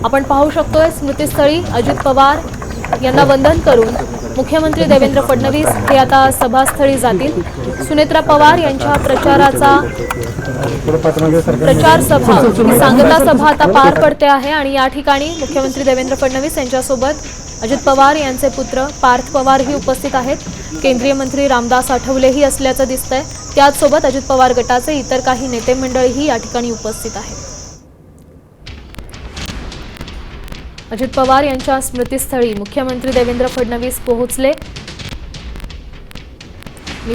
आपण पाहू शकतोय स्मृतीस्थळी अजित पवार यांना वंदन करून मुख्यमंत्री देवेंद्र फडणवीस हे आता सभास्थळी जातील। सुनेत्रा पवार यांच्या प्रचाराचा प्रचार सभा सांगता सभा आता पार पडते आहे आणि या ठिकाणी मुख्यमंत्री देवेंद्र फडणवीस यांच्यासोबत अजित पवार यांचे पुत्र पार्थ पवार ही उपस्थित आहेत। केंद्रीय मंत्री रामदास आठवलेही असल्याचं दिसतंय। त्याचसोबत अजित पवार गटाचे इतर काही नेते मंडळीही या ठिकाणी उपस्थित आहेत। अजित पवार यांच्या स्मृतीस्थळी मुख्यमंत्री देवेंद्र फडणवीस पोहोचले।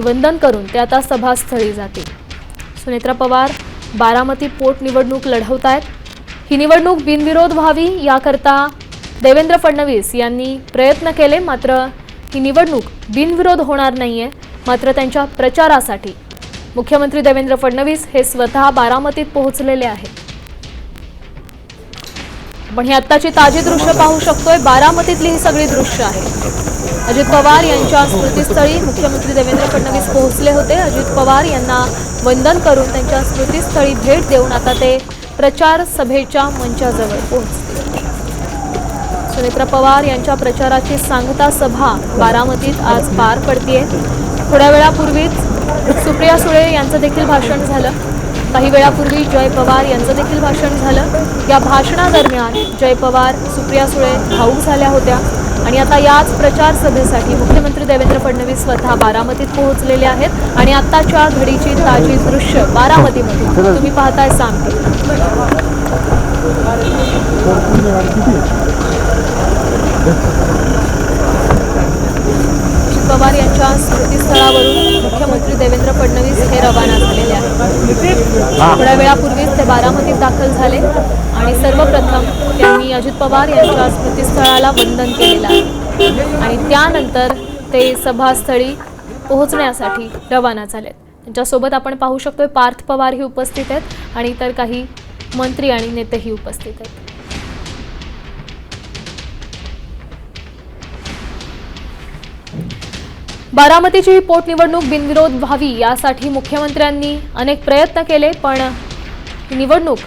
वंदन करून ते आता सभास्थळी जातील। सुनेत्रा पवार बारामती पोटनिवडणूक लढवत आहेत। ही निवडणूक बिनविरोध व्हावी याकरता देवेंद्र फडणवीस यांनी प्रयत्न केले, मात्र ही निवडणूक बिनविरोध होणार नाहीये। मात्र त्यांच्या प्रचारासाठी मुख्यमंत्री देवेंद्र फडणवीस हे स्वतः बारामतीत पोहोचलेले आहेत। आपण ही आत्ताची ताजी दृश्य पाहू शकतोय। बारामतीतली ही सगळी दृश्य आहेत। अजित पवार यांच्या स्मृतीस्थळी मुख्यमंत्री देवेंद्र फडणवीस पोहोचले होते। अजित पवार यांना वंदन करून त्यांच्या स्मृतीस्थळी भेट देऊन आता ते प्रचार सभेच्या मंचाजवळ पोहोचले। सुनेत्रा पवार यांच्या प्रचाराची सांगता सभा बारामतीत आज पार पडतीये। थोड्या वेळापूर्वीच सुप्रिया सुळे यांचं देखील भाषण झालं। काही वेळापूर्वी जय पवार यांचं देखील भाषण झालं। या भाषणादरम्यान जय पवार सुप्रिया सुळे भावूक झाल्या होत्या आणि आता याच प्रचार सभेसाठी मुख्यमंत्री देवेंद्र फडणवीस स्वतः बारामतीत पोहोचलेले आहेत आणि आत्ताच्या घडीची ताजी दृश्य बारामतीमध्ये तुम्ही पाहताय सांगते। पवार यांच्या स्मृतीस्थळावरून मुख्यमंत्री देवेंद्र फडणवीस हे रवाना झालेले आहेत। थोड्या वेळापूर्वीच ते बारामतीत दाखल झाले आणि सर्वप्रथम त्यांनी अजित पवार यांच्या स्मृतीस्थळाला वंदन केलेलं आहे आणि त्यानंतर ते सभास्थळी पोहोचण्यासाठी रवाना झालेत। त्यांच्यासोबत आपण पाहू शकतोय पार्थ पवार ही उपस्थित आहेत आणि इतर काही मंत्री आणि नेतेही उपस्थित आहेत। बारामतीची ही पोटनिवडणूक बिनविरोध व्हावी यासाठी मुख्यमंत्र्यांनी अनेक प्रयत्न केले, पण ही निवडणूक